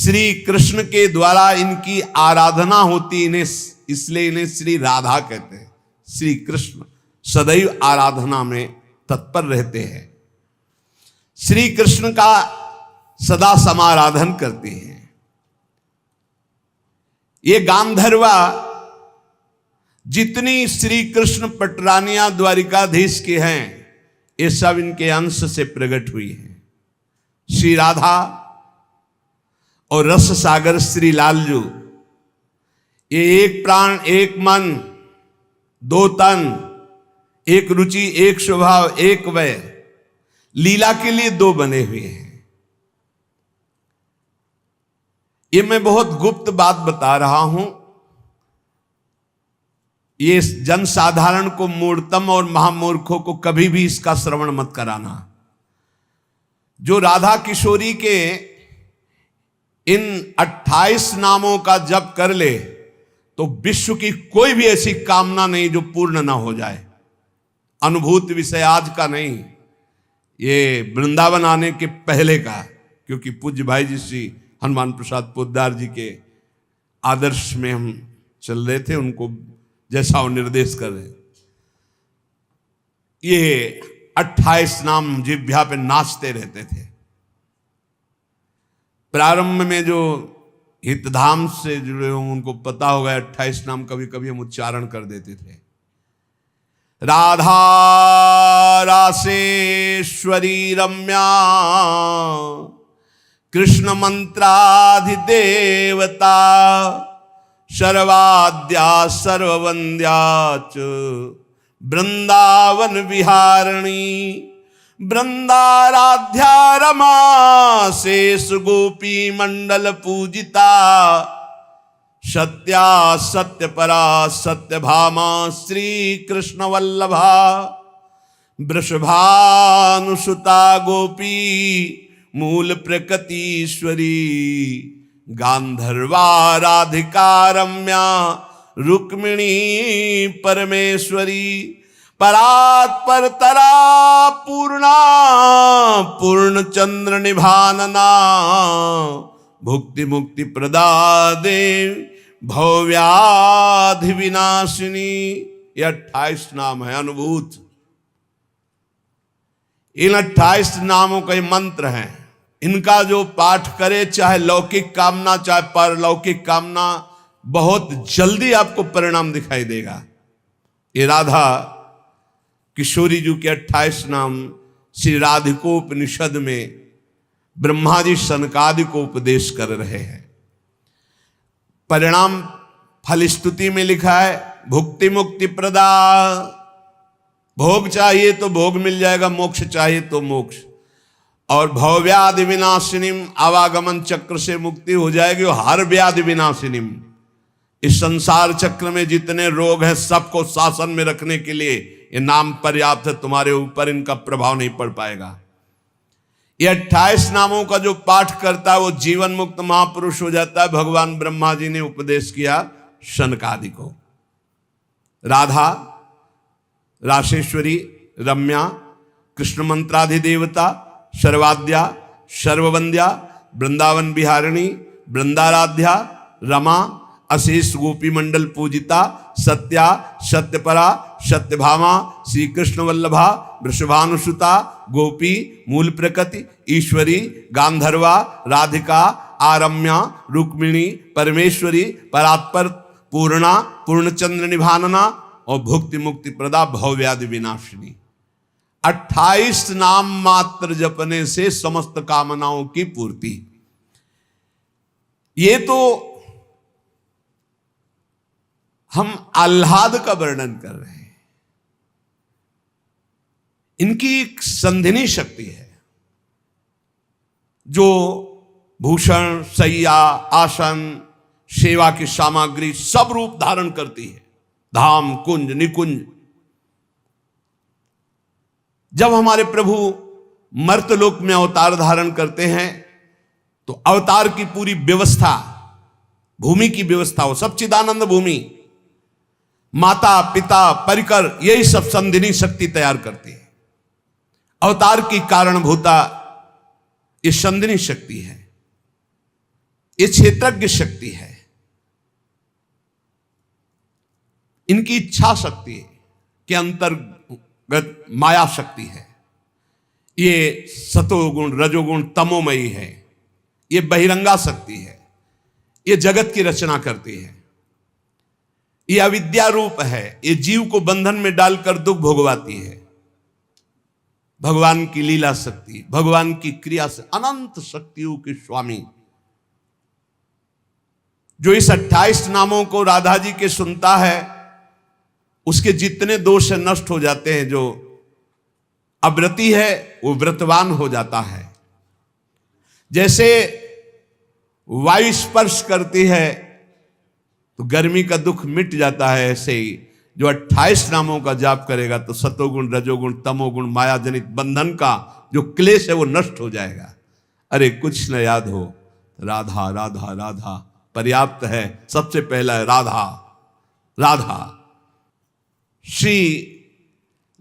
श्री कृष्ण के द्वारा इनकी आराधना होती, इन्हें इसलिए इन्हें श्री राधा कहते हैं। श्री कृष्ण सदैव आराधना में तत्पर रहते हैं, श्री कृष्ण का सदा समाराधन करते हैं। ये गांधर्वा जितनी श्री कृष्ण पटरानियां द्वारिकाधीश के हैं, ये सब इनके अंश से प्रकट हुई हैं। श्री राधा और रस सागर श्री लालजू, ये एक प्राण एक मन दो तन, एक रुचि एक स्वभाव एक वय, लीला के लिए दो बने हुए हैं। ये मैं बहुत गुप्त बात बता रहा हूं, ये जनसाधारण को, मूर्तम और महामूर्खों को कभी भी इसका श्रवण मत कराना। जो राधा किशोरी के इन 28 नामों का जप कर ले तो विश्व की कोई भी ऐसी कामना नहीं जो पूर्ण ना हो जाए। अनुभूत विषय आज का नहीं, ये वृंदावन आने के पहले का, क्योंकि पूज्य भाई जी श्री हनुमान प्रसाद पोद्दार जी के आदर्श में हम चल रहे थे, उनको जैसा वो निर्देश कर रहे। ये 28 नाम जिह्वा पे नाचते रहते थे। प्रारंभ में जो हितधाम से जुड़े हों उनको पता होगा, 28 नाम कभी कभी हम उच्चारण कर देते थे। राधा रासेश्वरी रम्या कृष्ण मंत्राधिदेवता सर्वाद्या सर्ववंद्या च वृंदावन विहारिणी वृंदाराध्या रमा शेष गोपी मंडल पूजिता सत्या सत्यपरा सत्यभामा श्री कृष्ण वल्लभा वृषभानुसुता गोपी मूल प्रकृतीश्वरी गांधर्वा राधिका रम्या रुक्मिणी परमेश्वरी परात्पर तरा पूर्णा पूर्ण चंद्र निभानना भुक्ति मुक्ति प्रदा देव भव्याधि विनाशिनी। ये 28 नाम है अनुभूत। इन 28 नामों का मंत्र है। इनका जो पाठ करे, चाहे लौकिक कामना चाहे परलौकिक कामना, बहुत जल्दी आपको परिणाम दिखाई देगा। ये राधा किशोरी जी के 28 नाम श्री राधिकोपनिषद में ब्रह्मा जी सनकादि को उपदेश कर रहे हैं। परिणाम फलस्तुति में लिखा है भुक्ति मुक्ति प्रदा। भोग चाहिए तो भोग मिल जाएगा, मोक्ष चाहिए तो मोक्ष। और भवव्याधि विनाशिनीम, आवागमन चक्र से मुक्ति हो जाएगी। और हर व्याधि विनाशिनीम, इस संसार चक्र में जितने रोग हैं सबको शासन में रखने के लिए ये नाम पर्याप्त है। तुम्हारे ऊपर इनका प्रभाव नहीं पड़ पाएगा। ये 28 नामों का जो पाठ करता है वो जीवन मुक्त महापुरुष हो जाता है। भगवान ब्रह्मा जी ने उपदेश किया शनकादि को। राधा रासेश्वरी रम्या कृष्ण मंत्राधिदेवता सर्वाद्या सर्ववंद्या वृंदावन विहारिणी वृंदाराध्या रमा अशेष गोपी मंडल पूजिता सत्या सत्यपरा सत्यभामा श्री कृष्ण वल्लभा वृषभानुसुता गोपी मूल प्रकृति ईश्वरी गांधर्वा राधिका आरम्या रुक्मिणी परमेश्वरी परात्पर पूर्णा पूर्णचंद्र निभानना और भुक्ति मुक्ति प्रदा भवव्याधि विनाशिनी। 28 नाम मात्र जपने से समस्त कामनाओं की पूर्ति। ये तो हम आह्लाद का वर्णन कर रहे हैं। इनकी एक संधिनी शक्ति है जो भूषण शैया आसन सेवा की सामग्री सब रूप धारण करती है। धाम कुंज निकुंज। जब हमारे प्रभु मर्तलोक में अवतार धारण करते हैं तो अवतार की पूरी व्यवस्था, भूमि की व्यवस्था हो, सच्चिदानंद भूमि, माता पिता परिकर, यही सब संधिनी शक्ति तैयार करती है। अवतार की कारणभूता ये संधिनी शक्ति है। ये क्षेत्रज्ञ शक्ति है, इनकी इच्छा शक्ति के अंतर्गत माया शक्ति है। ये सतोगुण रजोगुण तमोमयी है, ये बहिरंगा शक्ति है, ये जगत की रचना करती है। ये अविद्या रूप है, ये जीव को बंधन में डालकर दुख भोगवाती है। भगवान की लीला शक्ति, भगवान की क्रिया से अनंत शक्तियों के स्वामी, जो इस 28 नामों को राधा जी के सुनता है, उसके जितने दोष नष्ट हो जाते हैं। जो अव्रती है वो व्रतवान हो जाता है। जैसे वायु स्पर्श करती है तो गर्मी का दुख मिट जाता है, ऐसे ही जो 28 नामों का जाप करेगा तो सतोगुण रजोगुण तमोगुण माया जनित बंधन का जो क्लेश है वो नष्ट हो जाएगा। अरे कुछ न याद हो, राधा राधा राधा पर्याप्त है। सबसे पहला है राधा राधा। श्री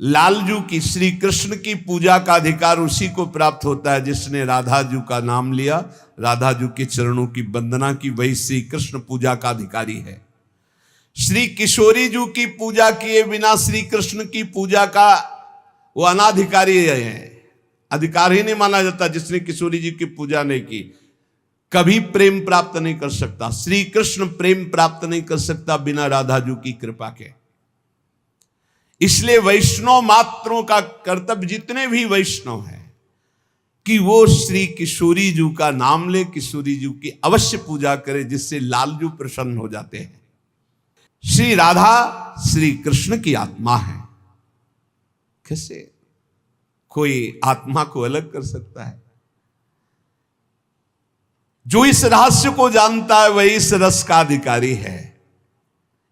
लालजू की, श्री कृष्ण की पूजा का अधिकार उसी को प्राप्त होता है जिसने राधा जू का नाम लिया, राधा जू के चरणों की वंदना की, वही श्री कृष्ण पूजा का अधिकारी है। श्री किशोरी जू की पूजा किए बिना श्री कृष्ण की पूजा का वो अनाधिकारी है, अधिकार ही नहीं माना जाता। जिसने किशोरी जी की पूजा नहीं की कभी प्रेम प्राप्त नहीं कर सकता। श्री कृष्ण प्रेम प्राप्त नहीं कर सकता बिना राधा जू की कृपा के। इसलिए वैष्णव मात्रों का कर्तव्य, जितने भी वैष्णव हैं, कि वो श्री किशोरी जू का नाम ले, किशोरी जू की अवश्य पूजा करे, जिससे लालजू प्रसन्न हो जाते हैं। श्री राधा श्री कृष्ण की आत्मा है। कैसे कोई आत्मा को अलग कर सकता है? जो इस रहस्य को जानता है वही इस रस का अधिकारी है।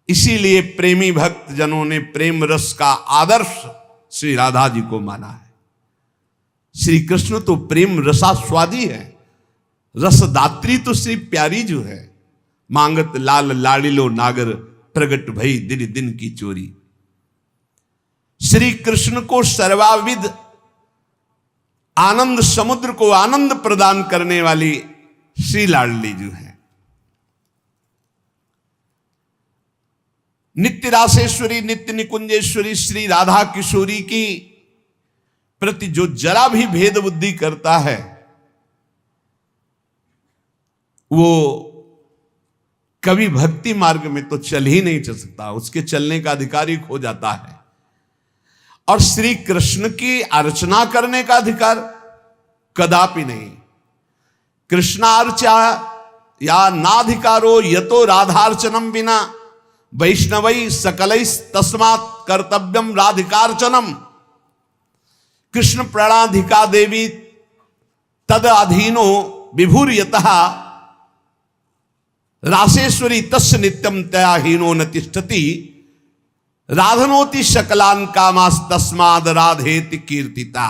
इसीलिए प्रेमी भक्त जनों ने प्रेम रस का आदर्श श्री राधा जी को माना है। श्री कृष्ण तो प्रेम रसास्वादी है, रसदात्री तो श्री प्यारी जो है। मांगत लाल लाड़िलो नागर, प्रगट भई दिन दिन की चोरी। श्री कृष्ण को सर्वाविद आनंद समुद्र को आनंद प्रदान करने वाली श्री लाडली जो है। नित्य रासेश्वरी नित्य निकुंजेश्वरी श्री राधा किशोरी की प्रति जो जरा भी भेद बुद्धि करता है वो कभी भक्ति मार्ग में तो चल ही नहीं चल सकता, उसके चलने का अधिकार ही खो जाता है। और श्री कृष्ण की अर्चना करने का अधिकार कदापि नहीं। कृष्णार्चा या नाधिकारो यतो राधार्चनम बिना वैष्णवै सकलै तस्मात् कर्तव्यम राधिकार्चनम। कृष्ण प्रणाधिका देवी तद अधीनो विभूर्यतः रासेश्वरी तस्य नित्यम तया हीनो न तिष्ठति। राधनोति शकलान कामास तस्माद राधेति कीर्तिता।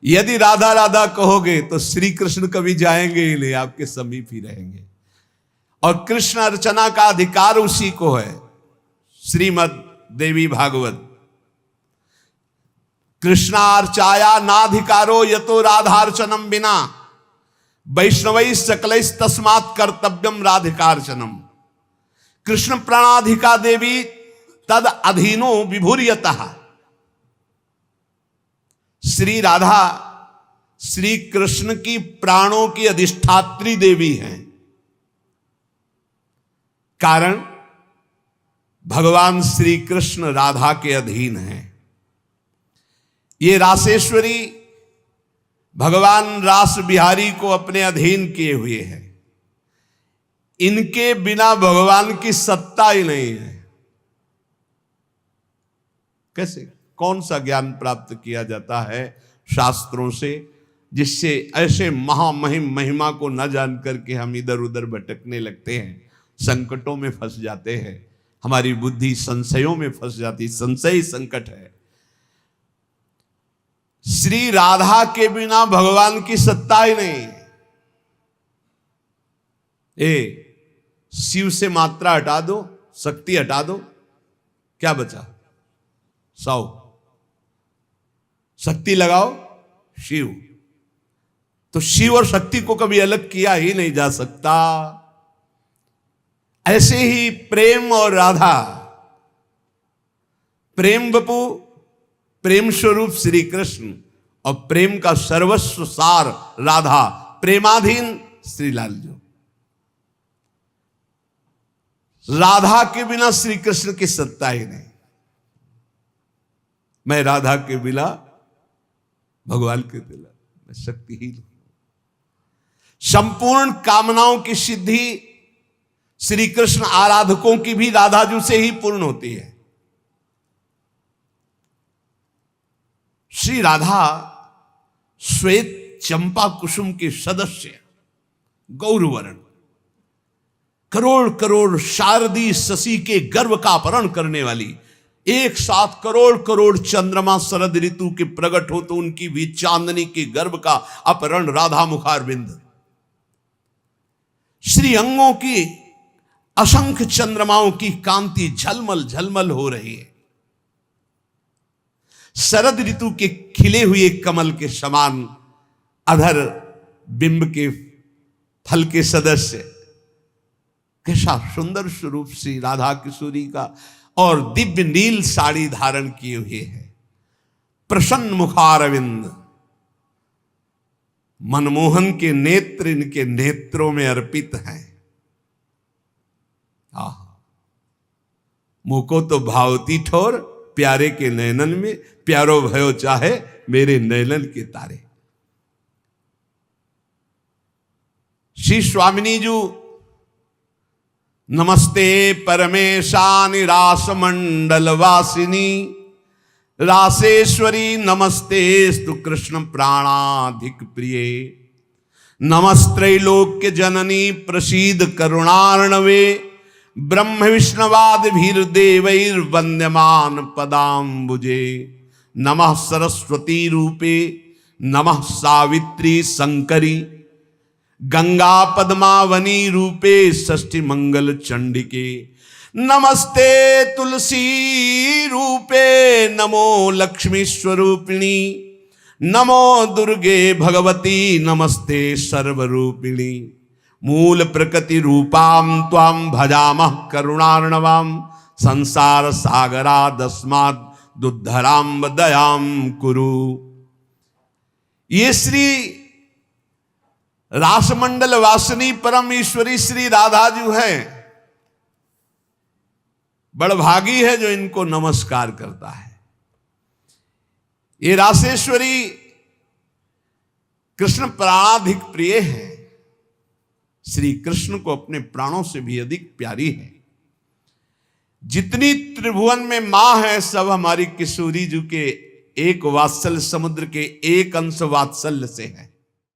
यदि राधा राधा कहोगे तो श्री कृष्ण कभी जाएंगे ही नहीं, आपके समीप ही रहेंगे। और कृष्ण अर्चना का अधिकार उसी को है। श्रीमद् देवी भागवत, कृष्णार्चाया नाधिकारो यतो राधार्चनम बिना वैष्णवै सकलै तस्मात् कर्तव्यम राधिकार्चनम। कृष्ण प्राणाधिका देवी तद अधीनो विभूर्यतः। श्री राधा श्री कृष्ण की प्राणों की अधिष्ठात्री देवी हैं। कारण भगवान श्री कृष्ण राधा के अधीन हैं। ये रासेश्वरी भगवान रास बिहारी को अपने अधीन किए हुए हैं। इनके बिना भगवान की सत्ता ही नहीं है। कैसे, कौन सा ज्ञान प्राप्त किया जाता है शास्त्रों से, जिससे ऐसे महामहिम महिमा को न जान करके हम इधर उधर भटकने लगते हैं, संकटों में फंस जाते हैं, हमारी बुद्धि संशयों में फंस जाती। संशय संकट है। श्री राधा के बिना भगवान की सत्ता ही नहीं। शिव से मात्रा हटा दो, शक्ति हटा दो, क्या बचा? 100। शक्ति लगाओ शिव, तो शिव और शक्ति को कभी अलग किया ही नहीं जा सकता। ऐसे ही प्रेम और राधा, प्रेम बपू, प्रेम स्वरूप श्री कृष्ण और प्रेम का सर्वस्व सार राधा, प्रेमाधीन श्री लालजू। राधा के बिना श्री कृष्ण की सत्ता ही नहीं। मैं राधा के बिना भगवान के बिना मैं शक्तिहीन हूं। संपूर्ण कामनाओं की सिद्धि श्री कृष्ण आराधकों की भी राधाजू से ही पूर्ण होती है। श्री राधा श्वेत चंपा कुसुम के सदस्य, गौरवर्ण, करोड़ करोड़ शारदी शशि के गर्भ का अपहरण करने वाली, एक साथ करोड़ करोड़ चंद्रमा शरद ऋतु के प्रकट हो तो उनकी भी चांदनी के गर्भ का अपहरण राधा मुखारविंद। श्री अंगों की असंख्य चंद्रमाओं की कांति झलमल झलमल हो रही है। शरद ऋतु के खिले हुए कमल के समान अधर बिंब के फल के सदस्य, कैसा सुंदर स्वरूप श्री राधा किशोरी का, और दिव्य नील साड़ी धारण किए हुए है। प्रसन्न मुखारविंद, मनमोहन के नेत्र इनके नेत्रों में अर्पित हैं। मुको तो भावती ठोर, प्यारे के नैनन में प्यारो भयो चाहे मेरे नैनन के तारे। श्री स्वामिनी जू नमस्ते परमेशानि रास मंडल वासिनी, रासेश्वरी नमस्ते स्तु कृष्ण प्राणाधिक प्रिय, नमस्त्रैलोक्य जननी प्रसीद करुणार्णवे, ब्रह्म विष्णवाद भीर देवैर वंद्यमान पदाम्बुजे, नमः सरस्वती रूपे नमः सावित्री शंकरी, गंगा पद्मावनी रूपे षष्ठी मंगल चंडिके, नमस्ते तुलसी रूपे नमो लक्ष्मी स्वरूपिणी, नमो दुर्गे भगवती नमस्ते सर्वरूपिणी, मूल प्रकृति रूपाम त्वाम भजामः करुणार्णवाम, संसार सागरादस्माद् दुद्धराम दयाम कुरु। ये श्री रासमंडल वासिनी परम ईश्वरी श्री राधा जी है। बड़भागी है जो इनको नमस्कार करता है। ये रासेश्वरी कृष्ण प्राणाधिक प्रिय है, श्री कृष्ण को अपने प्राणों से भी अधिक प्यारी है। जितनी त्रिभुवन में मां है सब हमारी किशोरी जी के एक वात्सल्य समुद्र के एक अंश वात्सल्य से है।